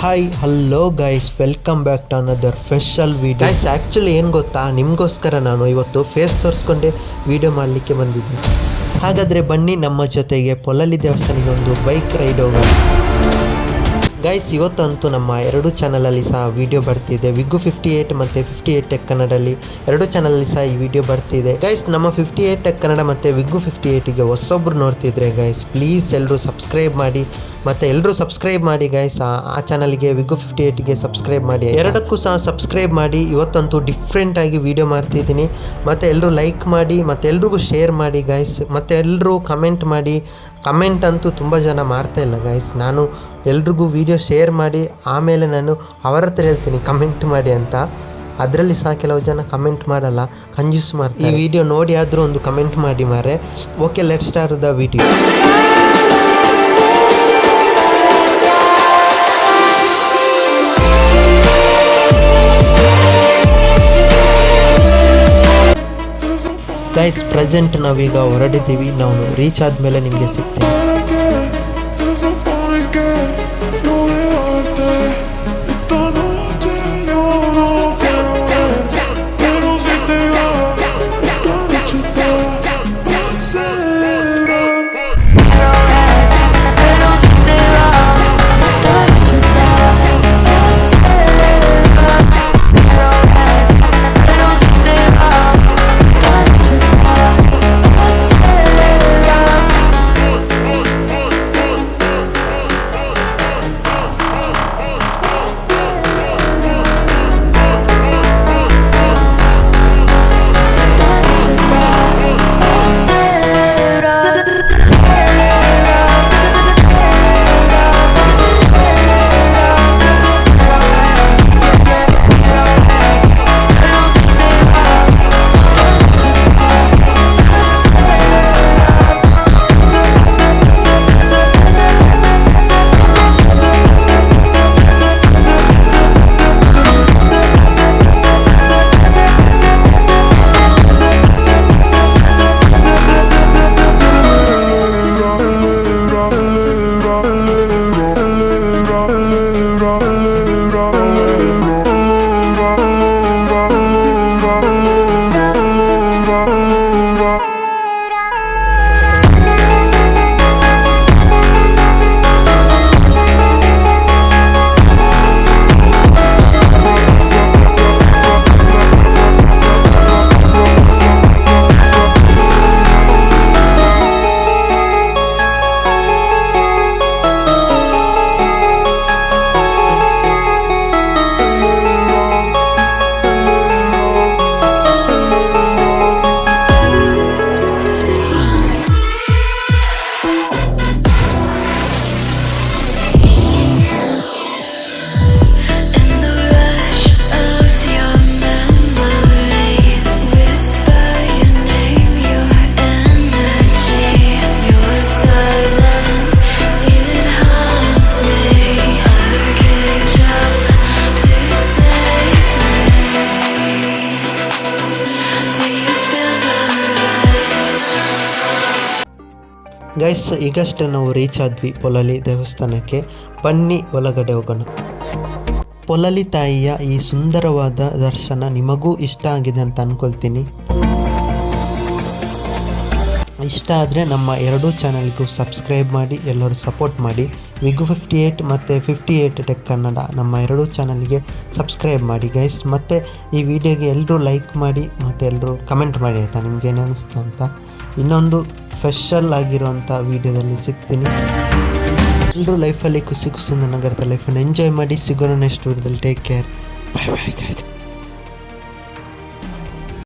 Hi hello guys, welcome back to another special video. Guys actually ಏನು ಗೊತ್ತಾ, ನಿಮಗೋಸ್ಕರ ನಾನು ಇವತ್ತು ಫೇಸ್ ತೋರಿಸ್ಕೊಂಡೆ ವೀಡಿಯೋ ಮಾಡಲಿಕ್ಕೆ ಬಂದಿದ್ದೆ. ಹಾಗಾದರೆ ಬನ್ನಿ ನಮ್ಮ ಜೊತೆಗೆ ಪೊಲಲಿ ದೇವಸ್ಥಾನಕ್ಕೆ ಒಂದು ಬೈಕ್ ರೈಡ್ ಹೋಗೋಣ. ಗೈಸ್ ಇವತ್ತಂತೂ ನಮ್ಮ ಎರಡು ಚಾನಲಲ್ಲಿ ಸಹ ವಿಡಿಯೋ ಬರ್ತಿದೆ. ವಿಗ್ಗು 58 ಮತ್ತು 58 ಟೆಕ್ ಕನ್ನಡಲ್ಲಿ ಎರಡು ಚಾನಲಲ್ಲಿ ಸಹ ಈ ವಿಡಿಯೋ ಬರ್ತಿದೆ. ಗೈಸ್ ನಮ್ಮ 58 ಟೆಕ್ ಕನ್ನಡ ಮತ್ತು ವಿಗ್ಗು 58ಗೆ ಹೊಸೊಬ್ರು ನೋಡ್ತಿದ್ರೆ ಗೈಸ್ ಪ್ಲೀಸ್ ಎಲ್ಲರೂ ಸಬ್ಸ್ಕ್ರೈಬ್ ಮಾಡಿ. ಮತ್ತು ಎಲ್ಲರೂ ಸಬ್ಸ್ಕ್ರೈಬ್ ಮಾಡಿ ಗೈಸ್, ಆ ಚಾನಲ್ಗೆ ವಿಗ್ಗು 58ಗೆ ಸಬ್ಸ್ಕ್ರೈಬ್ ಮಾಡಿ. ಎರಡಕ್ಕೂ ಸಹ ಸಬ್ಸ್ಕ್ರೈಬ್ ಮಾಡಿ. ಇವತ್ತಂತೂ ಡಿಫ್ರೆಂಟಾಗಿ ವಿಡಿಯೋ ಮಾಡ್ತಿದ್ದೀನಿ. ಮತ್ತು ಎಲ್ಲರೂ ಲೈಕ್ ಮಾಡಿ ಮತ್ತು ಎಲ್ರಿಗೂ ಶೇರ್ ಮಾಡಿ ಗೈಸ್. ಮತ್ತು ಎಲ್ಲರೂ ಕಮೆಂಟ್ ಮಾಡಿ. ಕಮೆಂಟ್ ಅಂತೂ ತುಂಬ ಜನ ಮಾಡ್ತಾ ಇಲ್ಲ ಗೈಸ್. ನಾನು ಎಲ್ರಿಗೂ ವಿಡಿಯೋ ಶೇರ್ ಮಾಡಿ ಆಮೇಲೆ ನಾನು ಅವರ ಹತ್ರ ಹೇಳ್ತೀನಿ ಕಮೆಂಟ್ ಮಾಡಿ ಅಂತ. ಅದರಲ್ಲಿ ಸಹ ಕೆಲವು ಜನ ಕಮೆಂಟ್ ಮಾಡಲ್ಲ, ಕಂಜೂಸ್ ಮಾಡ್ತಾರೆ. ಈ ವಿಡಿಯೋ ನೋಡಿ ಆದರೂ ಒಂದು ಕಮೆಂಟ್ ಮಾಡಿ ಮಾರೆ. Okay, let's start the video. Guys present ನಾವೀಗ ಹೊರಡಿದ್ದೀವಿ. ನಾವು ರೀಚ್ ಆದಮೇಲೆ ನಿಮಗೆ ಸಿಗ್ತೀವಿ. ಗೈಸ್ ಈಗಷ್ಟೇ ನಾವು ರೀಚ್ ಆದ್ವಿ ಪೊಲಲಿ ದೇವಸ್ಥಾನಕ್ಕೆ. ಬನ್ನಿ ಒಳಗಡೆ ಹೋಗೋಣ. ಪೊಲಲಿ ತಾಯಿಯ ಈ ಸುಂದರವಾದ ದರ್ಶನ ನಿಮಗೂ ಇಷ್ಟ ಆಗಿದೆ ಅಂತ ಅಂದ್ಕೊಳ್ತೀನಿ. ಇಷ್ಟ ಆದರೆ ನಮ್ಮ ಎರಡೂ ಚಾನಲ್ಗೂ ಸಬ್ಸ್ಕ್ರೈಬ್ ಮಾಡಿ, ಎಲ್ಲರೂ ಸಪೋರ್ಟ್ ಮಾಡಿ. ವಿಗ್ಗು 58 ಮತ್ತು 58 ಟೆಕ್ ಕನ್ನಡ ನಮ್ಮ ಎರಡೂ ಚಾನಲ್ಗೆ ಸಬ್ಸ್ಕ್ರೈಬ್ ಮಾಡಿ ಗೈಸ್. ಮತ್ತು ಈ ವಿಡಿಯೋಗೆ ಎಲ್ಲರೂ ಲೈಕ್ ಮಾಡಿ ಮತ್ತು ಎಲ್ಲರೂ ಕಮೆಂಟ್ ಮಾಡಿ ಆಯಿತಾ, ನಿಮ್ಗೇನು ಅನ್ನಿಸ್ತು ಅಂತ. ಇನ್ನೊಂದು ಸ್ಪೆಷಲ್ ಆಗಿರುವಂಥ ವೀಡಿಯೋದಲ್ಲಿ ಸಿಗ್ತೀನಿ. ಎಲ್ಲರೂ ಲೈಫಲ್ಲಿ ಖುಷಿ ಖುಷಿಯಿಂದ ನಗರದ ಲೈಫನ್ನು ಎಂಜಾಯ್ ಮಾಡಿ. ಸಿಗೋಣ ನೆಕ್ಸ್ಟ್ ವೀಡಿಯೋದಲ್ಲಿ. ಟೇಕ್ ಕೇರ್, ಬಾಯ್ ಬಾಯ್.